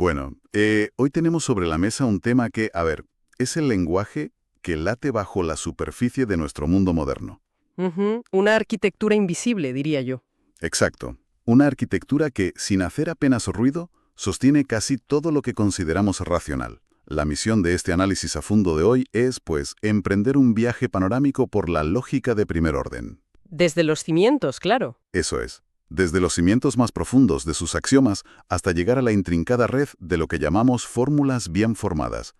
Bueno, hoy tenemos sobre la mesa un tema que, a ver, es el lenguaje que late bajo la superficie de nuestro mundo moderno. Una arquitectura invisible, diría yo. Exacto. Una arquitectura que, sin hacer apenas ruido, sostiene casi todo lo que consideramos racional. La misión de este análisis a fondo de hoy es, pues, emprender un viaje panorámico por la lógica de primer orden. Desde los cimientos, claro. Eso es. Desde los cimientos más profundos de sus axiomas hasta llegar a la intrincada red de lo que llamamos fórmulas bien formadas.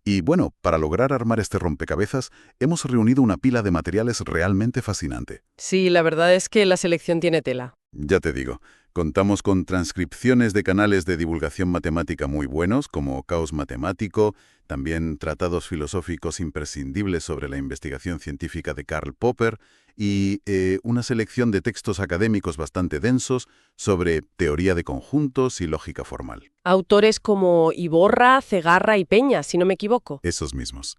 Y bueno, para lograr armar este rompecabezas, hemos reunido una pila de materiales realmente fascinante. Sí, la verdad es que la selección tiene tela. Ya te digo, contamos con transcripciones de canales de divulgación matemática muy buenos, como Caos Matemático, también tratados filosóficos imprescindibles sobre la investigación científica de Karl Popper, y una selección de textos académicos bastante densos sobre teoría de conjuntos y lógica formal. Autores como Iborra, Cegarra y Peña, si no me equivoco. Esos mismos.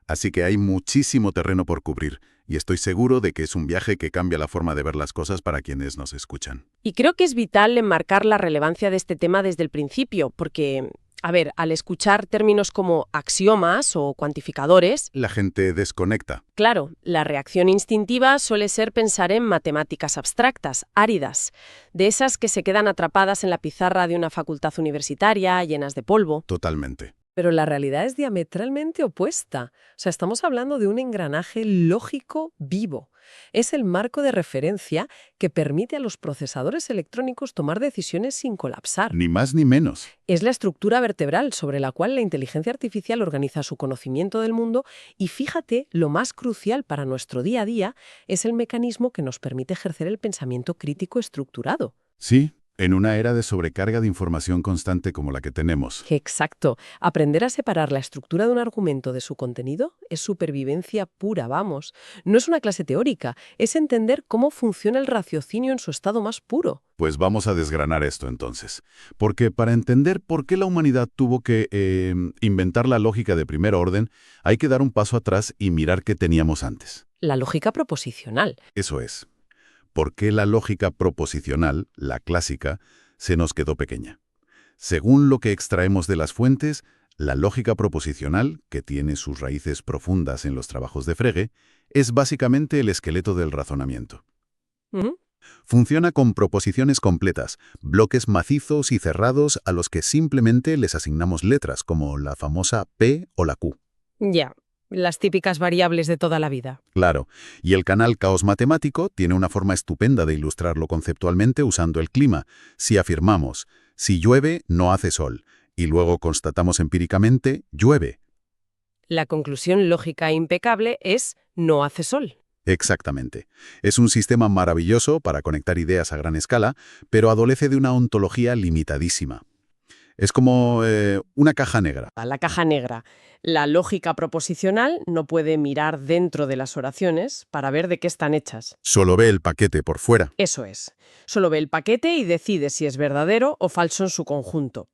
Así que hay muchísimo terreno por cubrir, y estoy seguro de que es un viaje que cambia la forma de ver las cosas para quienes nos escuchan. Y creo que es vital enmarcar la relevancia de este tema desde el principio, porque, a ver, al escuchar términos como axiomas o cuantificadores, La gente desconecta. claro, la reacción instintiva suele ser pensar en matemáticas abstractas, áridas, de esas que se quedan atrapadas en la pizarra de una facultad universitaria, llenas de polvo. Totalmente. Pero la realidad es diametralmente opuesta. O sea, estamos hablando de un engranaje lógico vivo. Es el marco de referencia que permite a los procesadores electrónicos tomar decisiones sin colapsar. Ni más ni menos. Es la estructura vertebral sobre la cual la inteligencia artificial organiza su conocimiento del mundo y fíjate, lo más crucial para nuestro día a día es el mecanismo que nos permite ejercer el pensamiento crítico estructurado. Sí, en una era de sobrecarga de información constante como la que tenemos. Exacto. Aprender a separar la estructura de un argumento de su contenido es supervivencia pura, vamos. No es una clase teórica, es entender cómo funciona el raciocinio en su estado más puro. Pues vamos a desgranar esto entonces. Porque para entender por qué la humanidad tuvo que inventar la lógica de primer orden, hay que dar un paso atrás y mirar qué teníamos antes. La lógica proposicional. Eso es. ¿Por qué la lógica proposicional, la clásica, se nos quedó pequeña? Según lo que extraemos de las fuentes, la lógica proposicional, que tiene sus raíces profundas en los trabajos de Frege, es básicamente el esqueleto del razonamiento. Ujú. Funciona con proposiciones completas, bloques macizos y cerrados a los que simplemente les asignamos letras, como la famosa P o la Q. Ya, las típicas variables de toda la vida. Claro, y el canal Caos Matemático tiene una forma estupenda de ilustrarlo conceptualmente usando el clima. Si afirmamos, si llueve, no hace sol, y luego constatamos empíricamente, llueve. La conclusión lógica e impecable es no hace sol. Exactamente. Es un sistema maravilloso para conectar ideas a gran escala, pero adolece de una ontología limitadísima. Es como una caja negra. A la caja negra. La lógica proposicional no puede mirar dentro de las oraciones para ver de qué están hechas. Solo ve el paquete por fuera. Eso es. Solo ve el paquete y decide si es verdadero o falso en su conjunto.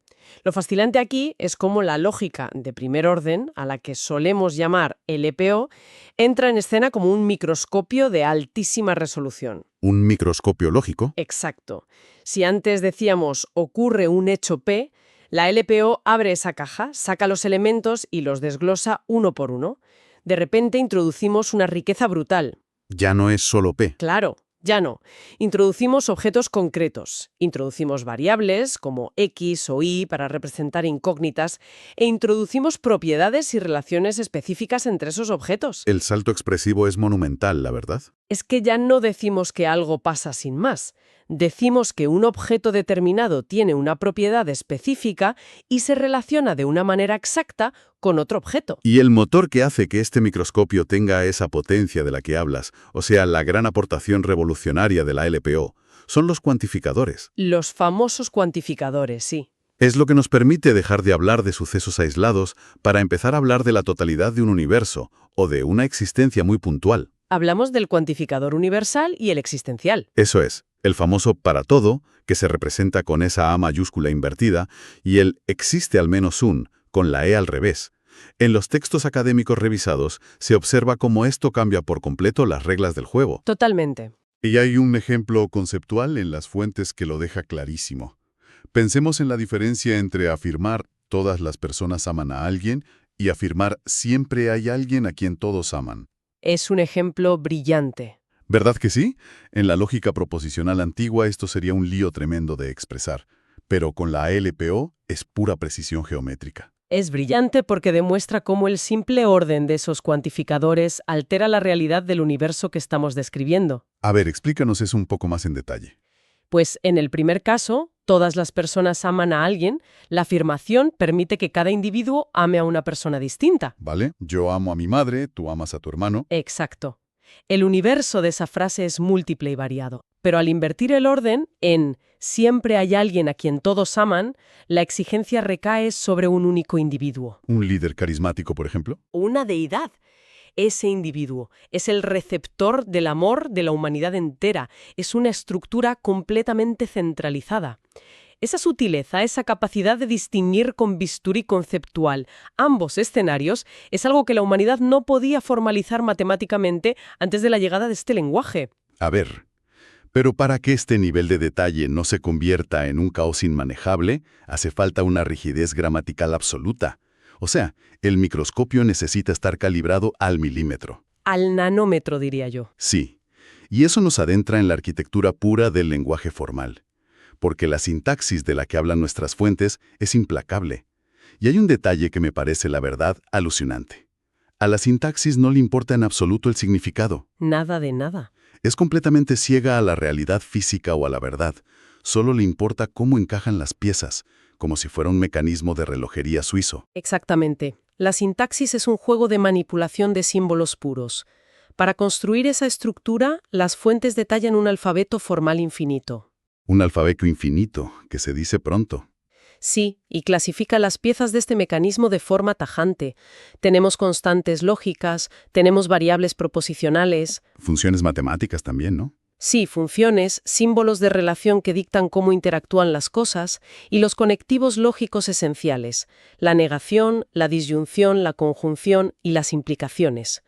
Lo fascinante aquí es cómo la lógica de primer orden, a la que solemos llamar LPO, entra en escena como un microscopio de altísima resolución. Un microscopio lógico. Exacto. Si antes decíamos ocurre un hecho P, la LPO abre esa caja, saca los elementos y los desglosa uno por uno. De repente introducimos una riqueza brutal. Ya no es solo P. Claro, ya no. Introducimos objetos concretos. Introducimos variables como X o Y para representar incógnitas e introducimos propiedades y relaciones específicas entre esos objetos. El salto expresivo es monumental, la verdad. Es que ya no decimos que algo pasa sin más. Decimos que un objeto determinado tiene una propiedad específica y se relaciona de una manera exacta con otro objeto. Y el motor que hace que este microscopio tenga esa potencia de la que hablas, o sea, la gran aportación revolucionaria de la LPO, son los cuantificadores. Los famosos cuantificadores, sí. Es lo que nos permite dejar de hablar de sucesos aislados para empezar a hablar de la totalidad de un universo o de una existencia muy puntual. Hablamos del cuantificador universal y el existencial. Eso es, el famoso para todo, que se representa con esa A mayúscula invertida, y el existe al menos un, con la E al revés. En los textos académicos revisados se observa cómo esto cambia por completo las reglas del juego. Totalmente. Y hay un ejemplo conceptual en las fuentes que lo deja clarísimo. Pensemos en la diferencia entre afirmar todas las personas aman a alguien y afirmar siempre hay alguien a quien todos aman. Es un ejemplo brillante. ¿Verdad que sí? En la lógica proposicional antigua esto sería un lío tremendo de expresar, pero con la LPO es pura precisión geométrica. Es brillante porque demuestra cómo el simple orden de esos cuantificadores altera la realidad del universo que estamos describiendo. A ver, explícanos eso un poco más en detalle. Pues en el primer caso, todas las personas aman a alguien, la afirmación permite que cada individuo ame a una persona distinta. ¿Vale? Yo amo a mi madre, tú amas a tu hermano. Exacto. El universo de esa frase es múltiple y variado. Pero al invertir el orden en siempre hay alguien a quien todos aman, la exigencia recae sobre un único individuo. ¿Un líder carismático, por ejemplo? Una deidad. Ese individuo es el receptor del amor de la humanidad entera. Es una estructura completamente centralizada. Esa sutileza, esa capacidad de distinguir con bisturí conceptual ambos escenarios, es algo que la humanidad no podía formalizar matemáticamente antes de la llegada de este lenguaje. A ver, pero para que este nivel de detalle no se convierta en un caos inmanejable, hace falta una rigidez gramatical absoluta. O sea, el microscopio necesita estar calibrado al milímetro. Al nanómetro, diría yo. Sí, y eso nos adentra en la arquitectura pura del lenguaje formal. Porque la sintaxis de la que hablan nuestras fuentes es implacable. Y hay un detalle que me parece, la verdad, alucinante. A la sintaxis no le importa en absoluto el significado. Nada de nada. Es completamente ciega a la realidad física o a la verdad. Solo le importa cómo encajan las piezas, como si fuera un mecanismo de relojería suizo. Exactamente. La sintaxis es un juego de manipulación de símbolos puros. Para construir esa estructura, las fuentes detallan un alfabeto formal infinito. Un alfabeto infinito, que se dice pronto. Sí, y clasifica las piezas de este mecanismo de forma tajante. Tenemos constantes lógicas, tenemos variables proposicionales. Funciones matemáticas también, ¿no? Sí, funciones, símbolos de relación que dictan cómo interactúan las cosas, y los conectivos lógicos esenciales, la negación, la disyunción, la conjunción y las implicaciones.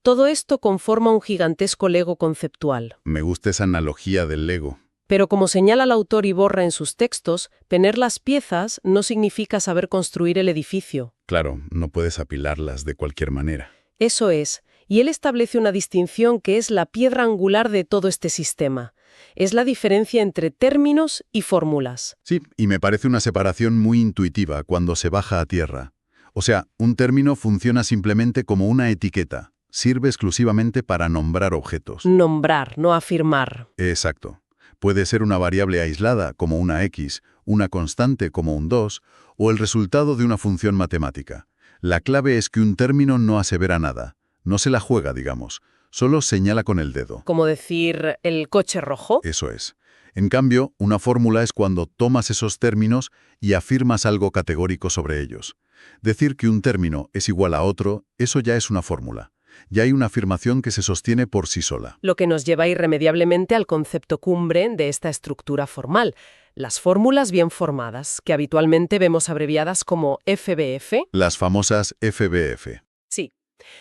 Todo esto conforma un gigantesco Lego conceptual. Me gusta esa analogía del Lego. Pero como señala el autor Iborra en sus textos, tener las piezas no significa saber construir el edificio. Claro, no puedes apilarlas de cualquier manera. Eso es, y él establece una distinción que es la piedra angular de todo este sistema. Es la diferencia entre términos y fórmulas. Sí, y me parece una separación muy intuitiva cuando se baja a tierra. O sea, un término funciona simplemente como una etiqueta. Sirve exclusivamente para nombrar objetos. Nombrar, no afirmar. Exacto. Puede ser una variable aislada, como una x, una constante, como un 2, o el resultado de una función matemática. La clave es que un término no asevera nada. No se la juega, digamos. Solo señala con el dedo. Como decir, el coche rojo. Eso es. En cambio, una fórmula es cuando tomas esos términos y afirmas algo categórico sobre ellos. Decir que un término es igual a otro, eso ya es una fórmula. Ya hay una afirmación que se sostiene por sí sola. Lo que nos lleva irremediablemente al concepto cumbre de esta estructura formal, las fórmulas bien formadas, que habitualmente vemos abreviadas como FBF. Las famosas FBF. Sí.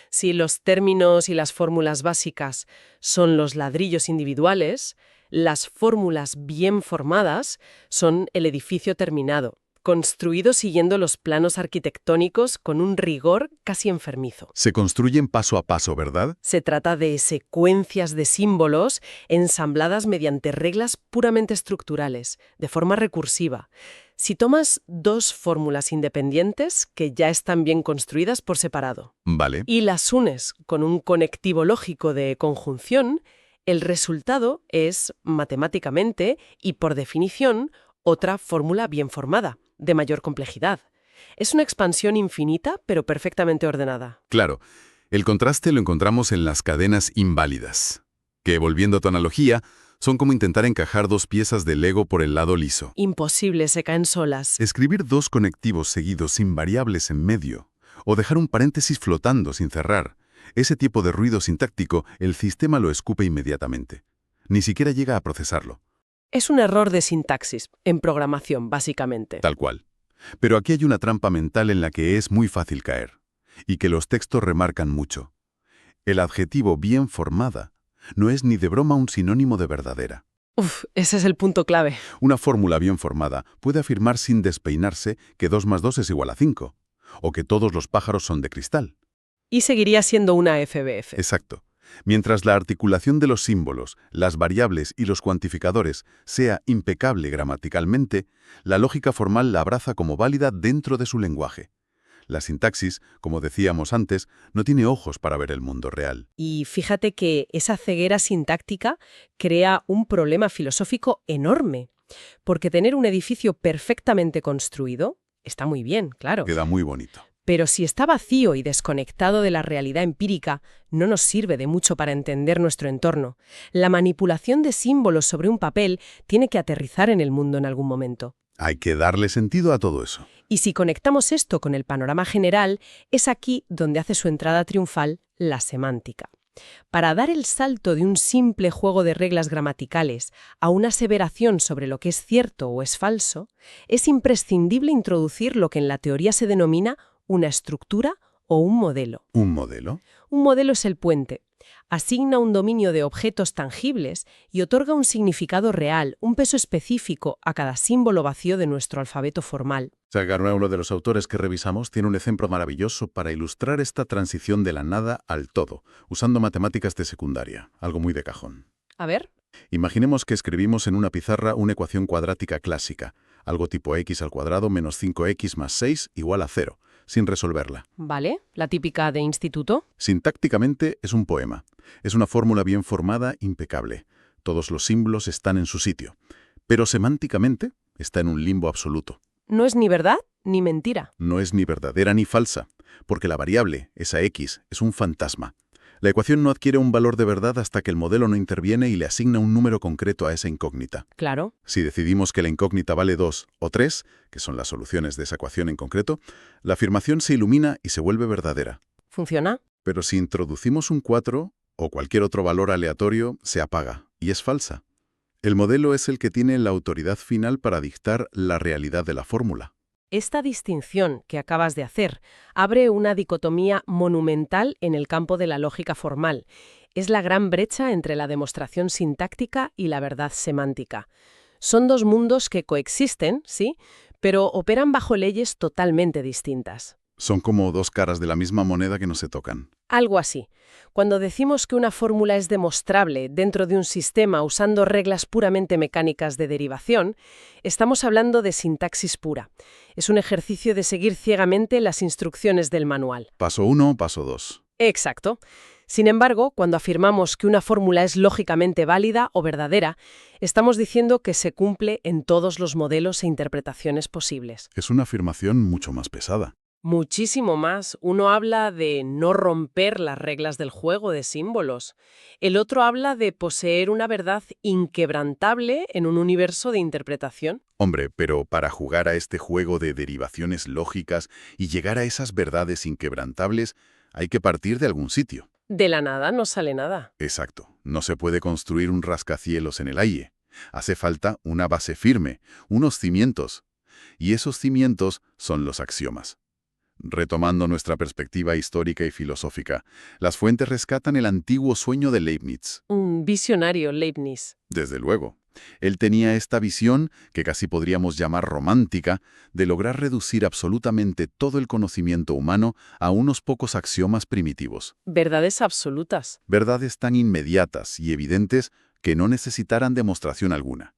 Si los términos y las fórmulas básicas son los ladrillos individuales, las fórmulas bien formadas son el edificio terminado, construido siguiendo los planos arquitectónicos con un rigor casi enfermizo. Se construyen paso a paso, ¿verdad? Se trata de secuencias de símbolos ensambladas mediante reglas puramente estructurales, de forma recursiva. Si tomas dos fórmulas independientes que ya están bien construidas por separado Vale. y las unes con un conectivo lógico de conjunción, el resultado es, matemáticamente y por definición, otra fórmula bien formada, de mayor complejidad. Es una expansión infinita, pero perfectamente ordenada. Claro. El contraste lo encontramos en las cadenas inválidas, que, volviendo a tu analogía, son como intentar encajar dos piezas de Lego por el lado liso. Imposible, se caen solas. Escribir dos conectivos seguidos sin variables en medio, o dejar un paréntesis flotando sin cerrar. Ese tipo de ruido sintáctico, el sistema lo escupe inmediatamente. Ni siquiera llega a procesarlo. Es un error de sintaxis, en programación, básicamente. Tal cual. Pero aquí hay una trampa mental en la que es muy fácil caer, y que los textos remarcan mucho. El adjetivo bien formada no es ni de broma un sinónimo de verdadera. Uf, ese es el punto clave. Una fórmula bien formada puede afirmar sin despeinarse que 2 más 2 es igual a 5, o que todos los pájaros son de cristal. Y seguiría siendo una FBF. Exacto. Mientras la articulación de los símbolos, las variables y los cuantificadores sea impecable gramaticalmente, la lógica formal la abraza como válida dentro de su lenguaje. La sintaxis, como decíamos antes, no tiene ojos para ver el mundo real. Y fíjate que esa ceguera sintáctica crea un problema filosófico enorme, porque tener un edificio perfectamente construido está muy bien, claro. Queda muy bonito. Pero si está vacío y desconectado de la realidad empírica, no nos sirve de mucho para entender nuestro entorno. La manipulación de símbolos sobre un papel tiene que aterrizar en el mundo en algún momento. Hay que darle sentido a todo eso. Y si conectamos esto con el panorama general, es aquí donde hace su entrada triunfal la semántica. Para dar el salto de un simple juego de reglas gramaticales a una aseveración sobre lo que es cierto o es falso, es imprescindible introducir lo que en la teoría se denomina una estructura o un modelo. ¿Un modelo? Un modelo es el puente. Asigna un dominio de objetos tangibles y otorga un significado real, un peso específico a cada símbolo vacío de nuestro alfabeto formal. Sagarna, uno de los autores que revisamos, tiene un ejemplo maravilloso para ilustrar esta transición de la nada al todo, usando matemáticas de secundaria, algo muy de cajón. A ver. Imaginemos que escribimos en una pizarra una ecuación cuadrática clásica, algo tipo x al cuadrado menos 5x más 6 igual a 0, sin resolverla. Vale, la típica de instituto. Sintácticamente es un poema. Es una fórmula bien formada, impecable. Todos los símbolos están en su sitio. Pero semánticamente está en un limbo absoluto. No es ni verdad ni mentira. No es ni verdadera ni falsa, porque la variable, esa x, es un fantasma. La ecuación no adquiere un valor de verdad hasta que el modelo no interviene y le asigna un número concreto a esa incógnita. Claro. Si decidimos que la incógnita vale 2 o 3, que son las soluciones de esa ecuación en concreto, la afirmación se ilumina y se vuelve verdadera. ¿Funciona? Pero si introducimos un 4 o cualquier otro valor aleatorio, se apaga y es falsa. El modelo es el que tiene la autoridad final para dictar la realidad de la fórmula. Esta distinción que acabas de hacer abre una dicotomía monumental en el campo de la lógica formal. Es la gran brecha entre la demostración sintáctica y la verdad semántica. Son dos mundos que coexisten, sí, pero operan bajo leyes totalmente distintas. Son como dos caras de la misma moneda que no se tocan. Algo así. Cuando decimos que una fórmula es demostrable dentro de un sistema usando reglas puramente mecánicas de derivación, estamos hablando de sintaxis pura. Es un ejercicio de seguir ciegamente las instrucciones del manual. Paso 1, paso 2. Exacto. Sin embargo, cuando afirmamos que una fórmula es lógicamente válida o verdadera, estamos diciendo que se cumple en todos los modelos e interpretaciones posibles. Es una afirmación mucho más pesada. Muchísimo más. Uno habla de no romper las reglas del juego de símbolos. El otro habla de poseer una verdad inquebrantable en un universo de interpretación. Hombre, pero para jugar a este juego de derivaciones lógicas y llegar a esas verdades inquebrantables, hay que partir de algún sitio. De la nada no sale nada. Exacto. No se puede construir un rascacielos en el aire. Hace falta una base firme, unos cimientos. Y esos cimientos son los axiomas. Retomando nuestra perspectiva histórica y filosófica, las fuentes rescatan el antiguo sueño de Leibniz. Un visionario, Leibniz. Desde luego. Él tenía esta visión, que casi podríamos llamar romántica, de lograr reducir absolutamente todo el conocimiento humano a unos pocos axiomas primitivos. Verdades absolutas. Verdades tan inmediatas y evidentes que no necesitaran demostración alguna,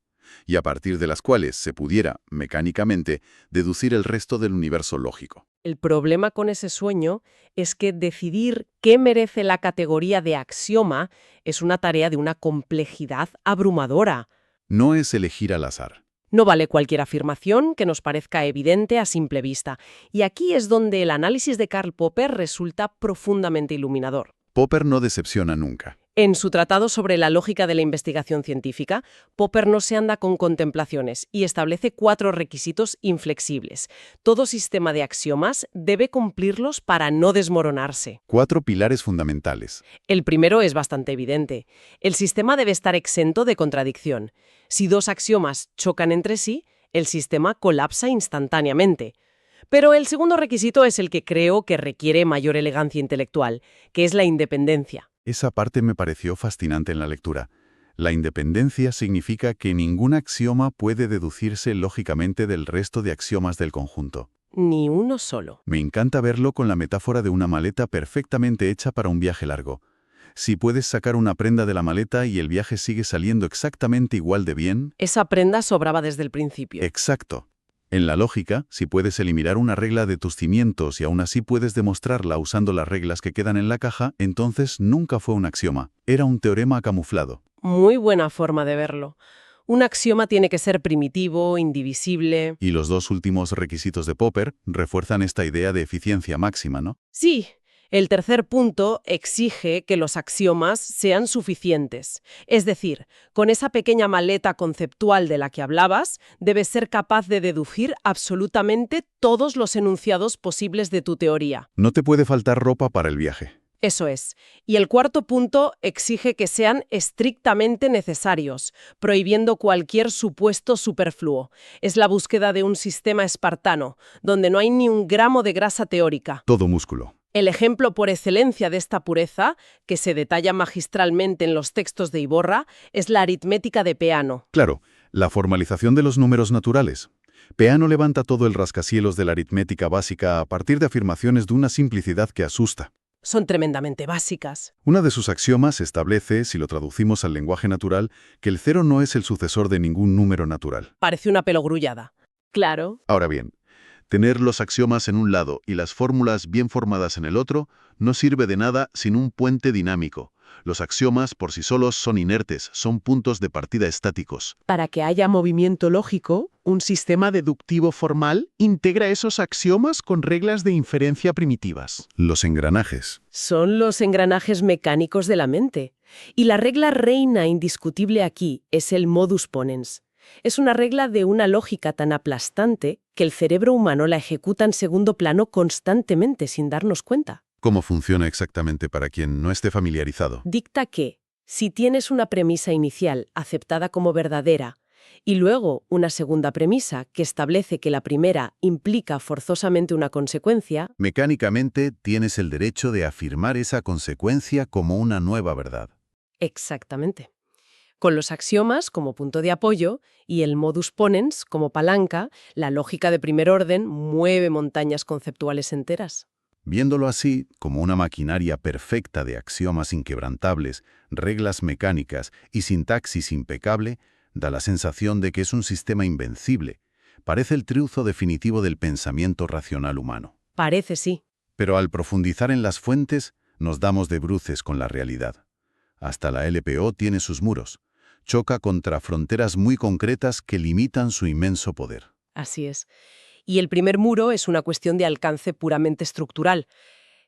y a partir de las cuales se pudiera, mecánicamente, deducir el resto del universo lógico. El problema con ese sueño es que decidir qué merece la categoría de axioma es una tarea de una complejidad abrumadora. No es elegir al azar. No vale cualquier afirmación que nos parezca evidente a simple vista. Y aquí es donde el análisis de Karl Popper resulta profundamente iluminador. Popper no decepciona nunca. En su tratado sobre la lógica de la investigación científica, Popper no se anda con contemplaciones y establece 4 requisitos inflexibles. Todo sistema de axiomas debe cumplirlos para no desmoronarse. 4 pilares fundamentales. El primero es bastante evidente. El sistema debe estar exento de contradicción. Si 2 axiomas chocan entre sí, el sistema colapsa instantáneamente. Pero el segundo requisito es el que creo que requiere mayor elegancia intelectual, que es la independencia. Esa parte me pareció fascinante en la lectura. La independencia significa que ningún axioma puede deducirse lógicamente del resto de axiomas del conjunto. Ni uno solo. Me encanta verlo con la metáfora de una maleta perfectamente hecha para un viaje largo. Si puedes sacar una prenda de la maleta y el viaje sigue saliendo exactamente igual de bien... Esa prenda sobraba desde el principio. Exacto. En la lógica, si puedes eliminar una regla de tus cimientos y aún así puedes demostrarla usando las reglas que quedan en la caja, entonces nunca fue un axioma, era un teorema camuflado. Muy buena forma de verlo. Un axioma tiene que ser primitivo, indivisible. Y los dos últimos requisitos de Popper refuerzan esta idea de eficiencia máxima, ¿no? Sí, el tercer punto exige que los axiomas sean suficientes. Es decir, con esa pequeña maleta conceptual de la que hablabas, debes ser capaz de deducir absolutamente todos los enunciados posibles de tu teoría. No te puede faltar ropa para el viaje. Eso es. Y el cuarto punto exige que sean estrictamente necesarios, prohibiendo cualquier supuesto superfluo. Es la búsqueda de un sistema espartano, donde no hay ni un gramo de grasa teórica. Todo músculo. El ejemplo por excelencia de esta pureza, que se detalla magistralmente en los textos de Iborra, es la aritmética de Peano. Claro, la formalización de los números naturales. Peano levanta todo el rascacielos de la aritmética básica a partir de afirmaciones de una simplicidad que asusta. Son tremendamente básicas. Una de sus axiomas establece, si lo traducimos al lenguaje natural, que el cero no es el sucesor de ningún número natural. Parece una pelogrullada. Claro. Ahora bien, tener los axiomas en un lado y las fórmulas bien formadas en el otro no sirve de nada sin un puente dinámico. Los axiomas por sí solos son inertes, son puntos de partida estáticos. Para que haya movimiento lógico, un sistema deductivo formal integra esos axiomas con reglas de inferencia primitivas. Los engranajes. Son los engranajes mecánicos de la mente. Y la regla reina indiscutible aquí es el modus ponens. Es una regla de una lógica tan aplastante que el cerebro humano la ejecuta en segundo plano constantemente sin darnos cuenta. ¿Cómo funciona exactamente para quien no esté familiarizado? Dicta que, si tienes una premisa inicial aceptada como verdadera y luego una segunda premisa que establece que la primera implica forzosamente una consecuencia, Mecánicamente tienes el derecho de afirmar esa consecuencia como una nueva verdad. exactamente. Con los axiomas como punto de apoyo y el modus ponens como palanca, la lógica de primer orden mueve montañas conceptuales enteras. Viéndolo así, como una maquinaria perfecta de axiomas inquebrantables, reglas mecánicas y sintaxis impecable, da la sensación de que es un sistema invencible. Parece el triunfo definitivo del pensamiento racional humano. Parece sí. Pero al profundizar en las fuentes, nos damos de bruces con la realidad. Hasta la LPO tiene sus muros. Choca contra fronteras muy concretas que limitan su inmenso poder. Así es. Y el primer muro es una cuestión de alcance puramente estructural.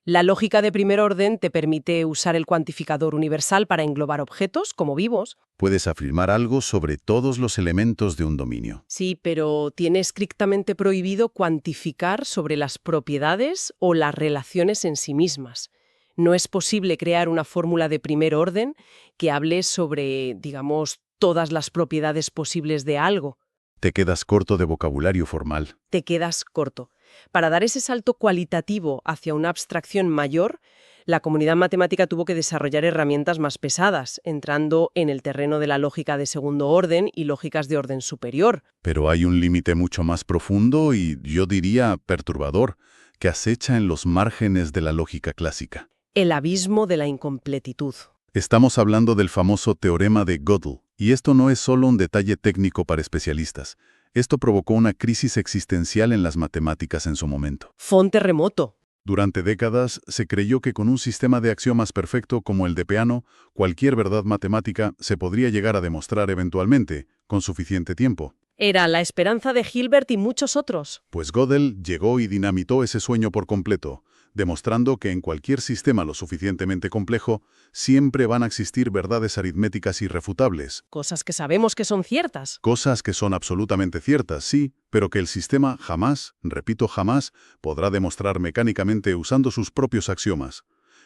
La lógica de primer orden te permite usar el cuantificador universal para englobar objetos como vivos. Puedes afirmar algo sobre todos los elementos de un dominio. Sí, pero tiene estrictamente prohibido cuantificar sobre las propiedades o las relaciones en sí mismas. No es posible crear una fórmula de primer orden que hable sobre, digamos, todas las propiedades posibles de algo. Te quedas corto de vocabulario formal. Te quedas corto. Para dar ese salto cualitativo hacia una abstracción mayor, la comunidad matemática tuvo que desarrollar herramientas más pesadas, entrando en el terreno de la lógica de segundo orden y lógicas de orden superior. Pero hay un límite mucho más profundo y, yo diría, perturbador, que acecha en los márgenes de la lógica clásica. El abismo de la incompletitud. Estamos hablando del famoso teorema de Gödel, y esto no es solo un detalle técnico para especialistas. Esto provocó una crisis existencial en las matemáticas en su momento. Fue un terremoto. Durante décadas se creyó que con un sistema de axiomas perfecto como el de Peano, cualquier verdad matemática se podría llegar a demostrar eventualmente, con suficiente tiempo. Era la esperanza de Hilbert y muchos otros. Pues Gödel llegó y dinamitó ese sueño por completo, demostrando que en cualquier sistema lo suficientemente complejo, siempre van a existir verdades aritméticas irrefutables. Cosas que sabemos que son ciertas. Cosas que son absolutamente ciertas, sí, pero que el sistema jamás, repito jamás, podrá demostrar mecánicamente usando sus propios axiomas.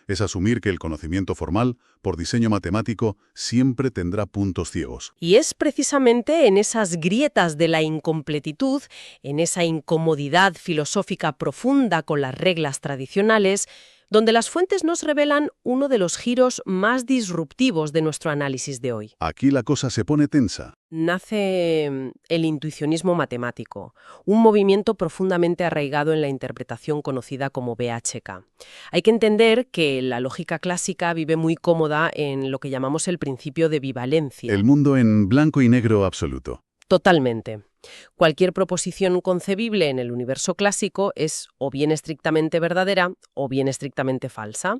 Es asumir que el conocimiento formal, por diseño matemático, siempre tendrá puntos ciegos. Y es precisamente en esas grietas de la incompletitud, en esa incomodidad filosófica profunda con las reglas tradicionales, donde las fuentes nos revelan uno de los giros más disruptivos de nuestro análisis de hoy. Aquí la cosa se pone tensa. Nace el intuicionismo matemático, un movimiento profundamente arraigado en la interpretación conocida como BHK. Hay que entender que la lógica clásica vive muy cómoda en lo que llamamos el principio de bivalencia. El mundo en blanco y negro absoluto. Totalmente. Cualquier proposición concebible en el universo clásico es o bien estrictamente verdadera o bien estrictamente falsa.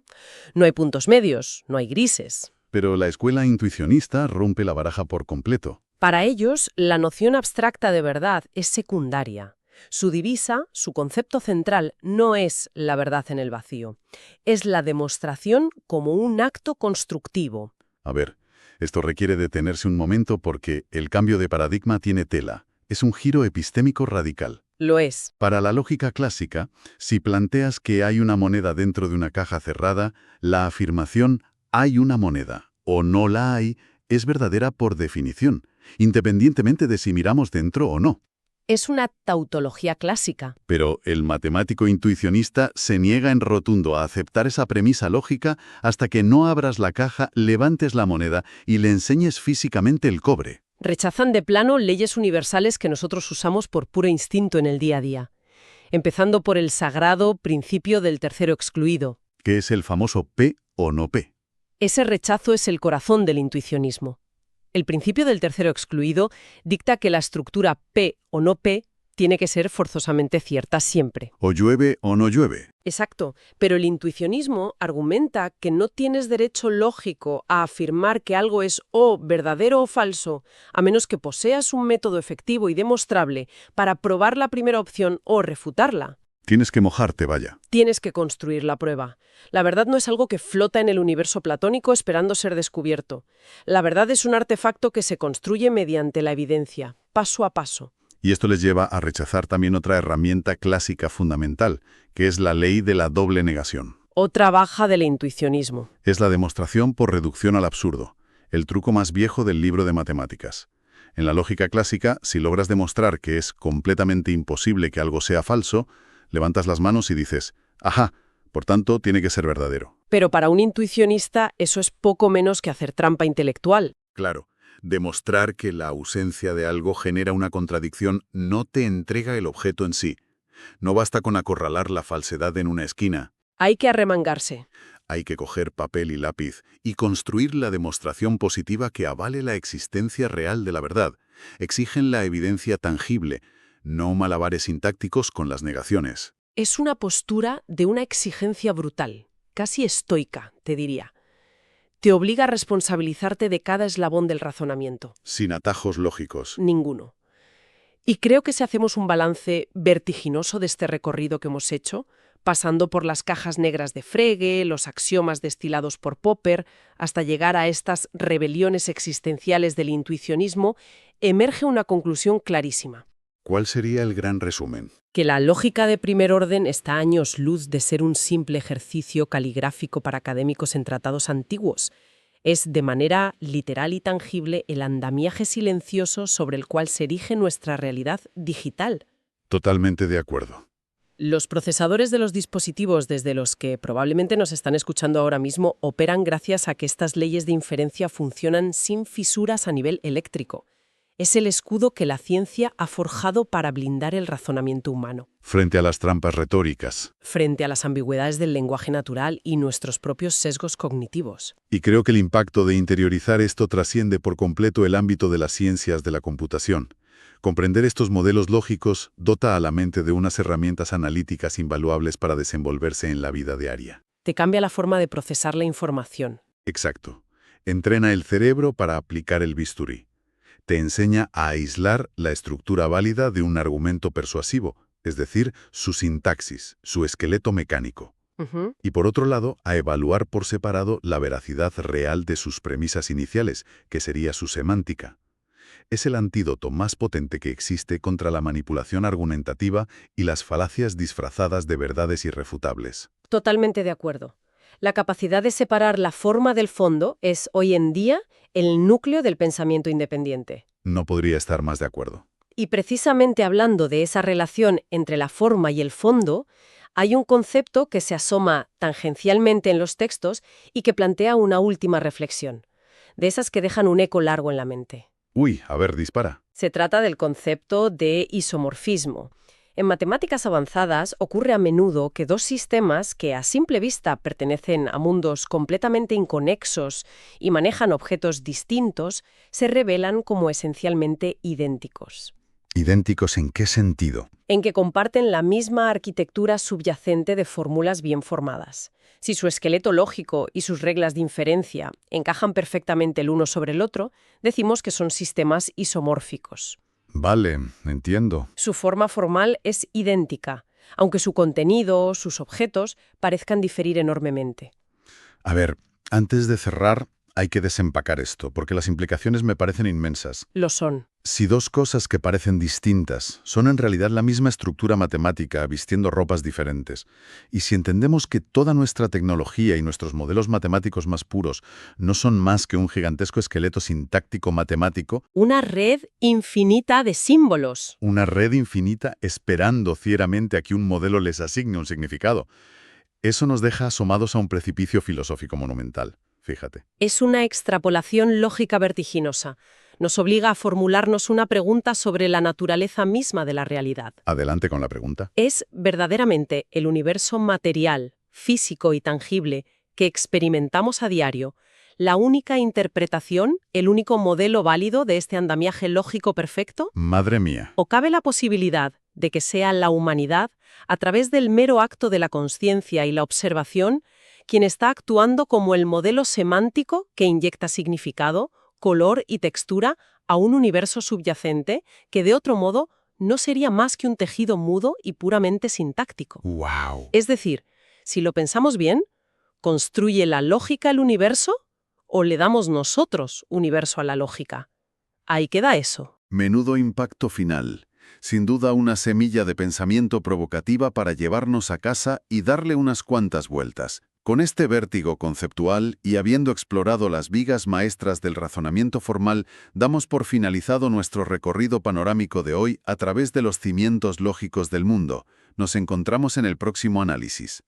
No hay puntos medios, no hay grises. Pero la escuela intuicionista rompe la baraja por completo. Para ellos, la noción abstracta de verdad es secundaria. Su divisa, su concepto central, no es la verdad en el vacío. Es la demostración como un acto constructivo. A ver, esto requiere detenerse un momento porque el cambio de paradigma tiene tela. Es un giro epistémico radical. Lo es. Para la lógica clásica, si planteas que hay una moneda dentro de una caja cerrada, la afirmación «hay una moneda» o «no la hay» es verdadera por definición, independientemente de si miramos dentro o no. Es una tautología clásica. Pero el matemático intuicionista se niega en rotundo a aceptar esa premisa lógica hasta que no abras la caja, levantes la moneda y le enseñes físicamente el cobre. Rechazan de plano leyes universales que nosotros usamos por puro instinto en el día a día, empezando por el sagrado principio del tercero excluido. Que es el famoso P o no P. Ese rechazo es el corazón del intuicionismo. El principio del tercero excluido dicta que la estructura P o no P tiene que ser forzosamente cierta siempre. O llueve o no llueve. Exacto, pero el intuicionismo argumenta que no tienes derecho lógico a afirmar que algo es o verdadero o falso, a menos que poseas un método efectivo y demostrable para probar la primera opción o refutarla. Tienes que mojarte, vaya. Tienes que construir la prueba. La verdad no es algo que flota en el universo platónico esperando ser descubierto. La verdad es un artefacto que se construye mediante la evidencia, paso a paso. Y esto les lleva a rechazar también otra herramienta clásica fundamental, que es la ley de la doble negación. Otra baja del intuicionismo. Es la demostración por reducción al absurdo, el truco más viejo del libro de matemáticas. En la lógica clásica, si logras demostrar que es completamente imposible que algo sea falso, levantas las manos y dices, «Ajá, por tanto, tiene que ser verdadero». Pero para un intuicionista eso es poco menos que hacer trampa intelectual. Claro, demostrar que la ausencia de algo genera una contradicción no te entrega el objeto en sí. No basta con acorralar la falsedad en una esquina. Hay que arremangarse. Hay que coger papel y lápiz y construir la demostración positiva que avale la existencia real de la verdad. Exigen la evidencia tangible, no malabares sintácticos con las negaciones. Es una postura de una exigencia brutal, casi estoica, te diría. Te obliga a responsabilizarte de cada eslabón del razonamiento. Sin atajos lógicos. Ninguno. Y creo que si hacemos un balance vertiginoso de este recorrido que hemos hecho, pasando por las cajas negras de Frege, los axiomas destilados por Popper, hasta llegar a estas rebeliones existenciales del intuicionismo, emerge una conclusión clarísima. ¿Cuál sería el gran resumen? Que la lógica de primer orden está a años luz de ser un simple ejercicio caligráfico para académicos en tratados antiguos. Es, de manera literal y tangible, el andamiaje silencioso sobre el cual se erige nuestra realidad digital. Totalmente de acuerdo. Los procesadores de los dispositivos desde los que probablemente nos están escuchando ahora mismo operan gracias a que estas leyes de inferencia funcionan sin fisuras a nivel eléctrico. Es el escudo que la ciencia ha forjado para blindar el razonamiento humano. Frente a las trampas retóricas. Frente a las ambigüedades del lenguaje natural y nuestros propios sesgos cognitivos. Y creo que el impacto de interiorizar esto trasciende por completo el ámbito de las ciencias de la computación. Comprender estos modelos lógicos dota a la mente de unas herramientas analíticas invaluables para desenvolverse en la vida diaria. Te cambia la forma de procesar la información. Exacto. Entrena el cerebro para aplicar el bisturí. Te enseña a aislar la estructura válida de un argumento persuasivo, es decir, su sintaxis, su esqueleto mecánico. Y por otro lado, a evaluar por separado la veracidad real de sus premisas iniciales, que sería su semántica. Es el antídoto más potente que existe contra la manipulación argumentativa y las falacias disfrazadas de verdades irrefutables. Totalmente de acuerdo. La capacidad de separar la forma del fondo es, hoy en día, el núcleo del pensamiento independiente. No podría estar más de acuerdo. Y precisamente hablando de esa relación entre la forma y el fondo, Hay un concepto que se asoma tangencialmente en los textos y que plantea una última reflexión, de esas que dejan un eco largo en la mente. Uy, a ver, dispara. Se trata del concepto de isomorfismo. En matemáticas avanzadas ocurre a menudo que dos sistemas que a simple vista pertenecen a mundos completamente inconexos y manejan objetos distintos se revelan como esencialmente idénticos. ¿Idénticos en qué sentido? En que comparten la misma arquitectura subyacente de fórmulas bien formadas. Si su esqueleto lógico y sus reglas de inferencia encajan perfectamente el uno sobre el otro, decimos que son sistemas isomórficos. Vale, entiendo. Su forma formal es idéntica, aunque su contenido, sus objetos, parezcan diferir enormemente. A ver, antes de cerrar, hay que desempacar esto, porque las implicaciones me parecen inmensas. Lo son. Si dos cosas que parecen distintas son en realidad la misma estructura matemática vistiendo ropas diferentes, y si entendemos que toda nuestra tecnología y nuestros modelos matemáticos más puros no son más que un gigantesco esqueleto sintáctico matemático, Una red infinita de símbolos. una red infinita esperando fieramente a que un modelo les asigne un significado, eso nos deja asomados a un precipicio filosófico monumental. Fíjate. Es una extrapolación lógica vertiginosa. Nos obliga a formularnos una pregunta sobre la naturaleza misma de la realidad. Adelante con la pregunta. ¿Es verdaderamente el universo material, físico y tangible que experimentamos a diario la única interpretación, el único modelo válido de este andamiaje lógico perfecto? Madre mía. ¿O cabe la posibilidad de que sea la humanidad, a través del mero acto de la consciencia y la observación, quien está actuando como el modelo semántico que inyecta significado, color y textura a un universo subyacente que de otro modo no sería más que un tejido mudo y puramente sintáctico? ¡Wow! Es decir, si lo pensamos bien, ¿construye la lógica el universo o le damos nosotros universo a la lógica? Ahí queda eso. Menudo impacto final. Sin duda una semilla de pensamiento provocativa para llevarnos a casa y darle unas cuantas vueltas. Con este vértigo conceptual y habiendo explorado las vigas maestras del razonamiento formal, damos por finalizado nuestro recorrido panorámico de hoy a través de los cimientos lógicos del mundo. Nos encontramos en el próximo análisis.